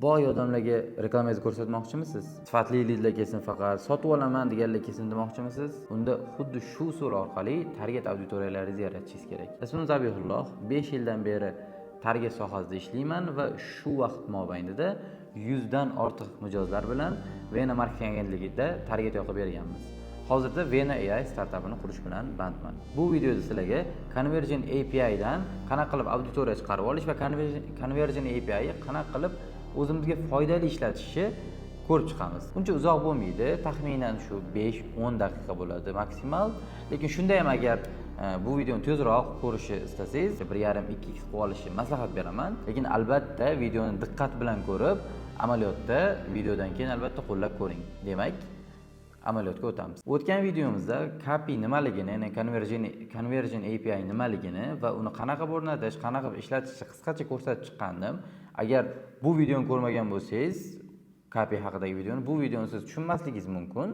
boy odamlarga reklamangizni ko'rsatmoqchimisiz? Sifatli lidlar kelsin, faqat sotib olaman deganlar kelsin demoqchimisiz? Unda xuddi shu usul orqali target auditoriyalaringizni yaratishingiz kerak. Ismim Zabihulloh, 5 yildan beri target sohasida ishlayman va shu vaqt mobaynida 100 dan ortiq mijozlar bilan Vena marketing agentligida target yoqib berganmiz. Hozirda Vena AI startapini qurish bilan bandman. Bu videoda sizlarga Conversion API dan qanaqa qilib auditoriya chiqarib olish va Conversion API qanaqa qilib o'zimizga foydali ishlatishni ko'rib chiqamiz. Uncha uzoq bo'lmaydi, taxminan shu 5-10 daqiqa bo'ladi maksimal. Lekin shunda ham agar bu videoni tezroq ko'rishni istasangiz, 1,5-2x qilib olishni maslahat beraman. Lekin albatta videoni diqqat bilan ko'rib, amaliyotda videodan keyin albatta qo'llab ko'ring. Demak, amaliyotga o'tamiz. O'tgan videomizda KPI nimaligini, ya'ni Conversion API nimaligini va uni qanaqa o'rnatish, qanaqa ishlatishni qisqacha ko'rsatib chiqqandim. Agar bu videoni ko'rmagan bo'lsangiz, KPI haqidagi videoni, bu videoni siz tushunmasligingiz mumkin.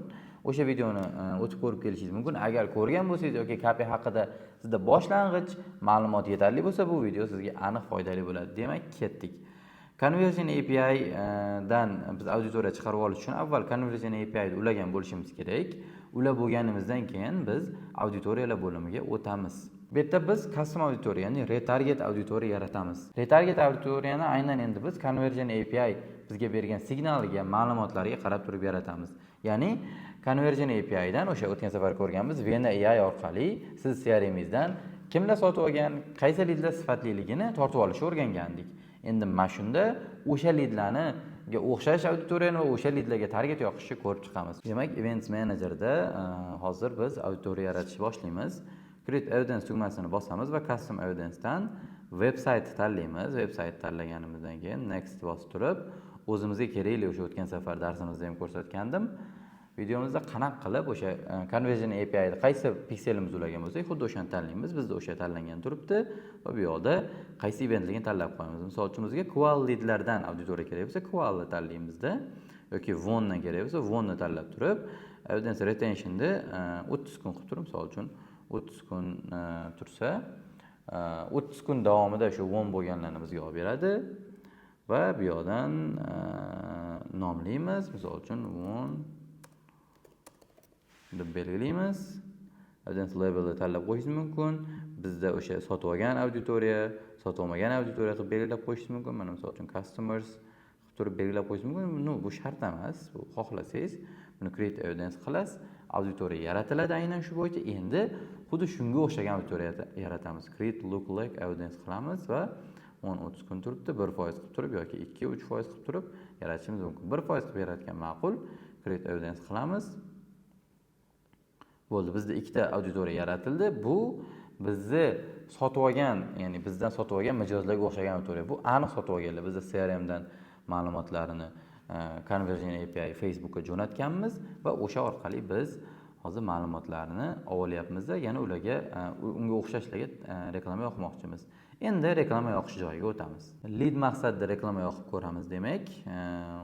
O'sha videoni o'tib ko'rib kelishingiz mumkin. Agar ko'rgan bo'lsangiz yoki KPI haqida sizda boshlang'ich ma'lumot yetarli bo'lsa, bu video sizga aniq foydali bo'ladi. Demak, ketdik. Conversion API dan biz auditoriya chiqarib olish uchun avval Conversion API ni ulagan bo'lishimiz kerak. Ulab bo'lganimizdan keyin biz auditoriyalar bo'limiga o'tamiz. Bu yerda biz custom auditoriya, ya'ni retarget auditoriya yaratamiz. Retarget auditoriyani aynan endi biz Conversion API bizga bergan signaliga, ma'lumotlarga qarab turib yaratamiz. Ya'ni Conversion API dan o'sha o'tgan safar ko'rganmiz Vena AI orqali siz CRM'ingizdan kimlar sotib olgan, qaysi lidlar sifatliligini tortib olishni o'rgangandik. Endi mana shunda o'sha lidlarga o'xshash auditoriyani va o'sha lidlarga target yoqishni ko'rib chiqamiz. Demak, Events Manager'da hozir biz auditoriya yaratishni boshlaymiz. Create Audience tugmasini bosamiz va Custom Audience dan website tanlaymiz. Website tanlaganimizdan keyin Next bosib turib, o'zimizga kerakli o'sha o'tgan safar darsimizda ham ko'rsatgandim. Videomizda qanaqa qilib o'sha Conversion API da qaysi pikselimiz ulagan bo'lsa, xuddi o'shani tanlaymiz. Bizda o'sha tanlangan turibdi va bu yoqda qaysi eventligini tanlab qo'yamiz. Misol uchun bizga qual leadlardan auditoriya kerak bo'lsa, qualni tanlaymizda yoki wondan kerak bo'lsa, wonni tanlab turib, audience retentionda 30 kun qilib turib, misol uchun 30 kun tursa, 30 kun davomida shu won bo'lganlarni bizga olib beradi va bu yoqdan nomlaymiz. Misol uchun won deb belgilaymiz. Audience labelni tanlab qo'yishingiz mumkin. Bizda o'sha sotib olgan auditoriya, sotib olmagan auditoriya qilib belgilab qo'yishingiz mumkin. Mana misol uchun customers qilib turib belgilab qo'yishingiz mumkin. Bu shart emas. Bu xohlasangiz buni create audience qilasiz. Auditoriya yaratiladi aynan shu bo'yicha. Endi xuddi shunga o'xshagan auditoriya yaratamiz. Create lookalike audience qilamiz va 10-30 kun turibdi, 1% qilib turib yoki 2-3% qilib turib yaratishimiz mumkin. 1% qilib yaratgan ma'qul. Create audience qilamiz. Bo'ldi, bizda ikkita auditoriya yaratildi. Bu bizni sotib olgan, ya'ni bizdan sotib olgan mijozlarga o'xshagan auditoriya. Bu aniq sotib olganlar. Bizda CRM dan ma'lumotlarini Conversion API Facebookga jo'natganmiz va o'sha orqali biz hozir ma'lumotlarini olyapmiz-da, yana ularga unga o'xshashlarga reklama yoqmoqchimiz. Endi reklama yoqish joyiga o'tamiz. Lead maqsadida reklama yoqib ko'ramiz demak.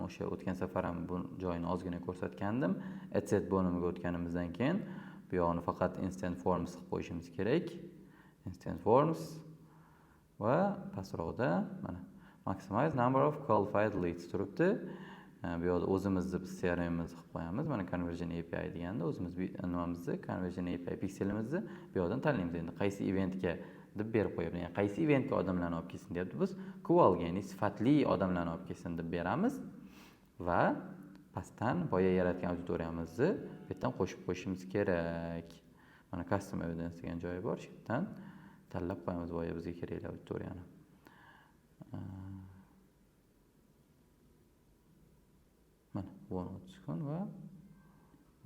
O'sha o'tgan safar ham bu joyini ozgina ko'rsatgandim. Adset bo'limiga o'tganimizdan keyin bu yoqni faqat Instant Forms qilib qo'yishimiz kerak. Instant Forms va pastroqda mana Maximize number of qualified leads turibdi. Bu yoqda o'zimizni CRM'imizni qilib qo'yamiz. Mana Conversion API deganda o'zimiz nimamizni Conversion API pikselimizni bu yoqdan tanlaymiz. Endi qaysi eventga deb berib qo'yamiz. Ya'ni qaysi eventga odamlarni olib kelsin deyapti. Biz qualga, ya'ni sifatli odamlarni olib kelsin deb beramiz va pastdan boya yaratgan auditoriyamizni bu yerdan qo'shib qo'yishimiz kerak. Mana custom audience degan joyi bor. Shu yerdan tanlab qo'yamiz boya bizga kerakli auditoriyani. Mana 10-30 kun va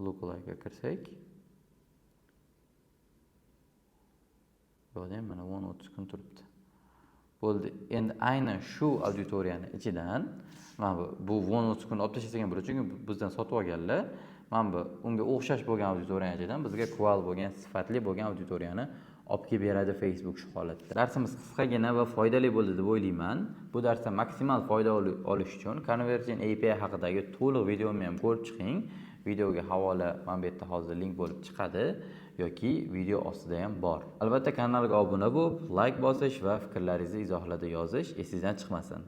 lookalike ga kirsak, bu yerda ham mana 10-30 kun turibdi. Bo'ldi. Endi aynan shu auditoriyani ichidan mana bu 10-30 kun olib tashlagan bo'ladi, chunki bizdan sotib olganlar mana bu unga o'xshash bo'lgan auditoriyaning ichidan bizga qual bo'lgan, sifatli bo'lgan auditoriyani olib kelib beradi Facebook shu holatda. Darsimiz qisqagina va foydali bo'ldi deb o'ylayman. Bu darsdan maksimal foyda olish uchun Conversion API haqidagi to'liq videomni ham ko'rib chiqing. Videoga havola mana bu yerda hozir link bo'lib chiqadi yoki video ostida ham bor. Albatta kanalga obuna bo'lib, like bosish va fikrlaringizni izohlarda yozish esingizdan chiqmasin.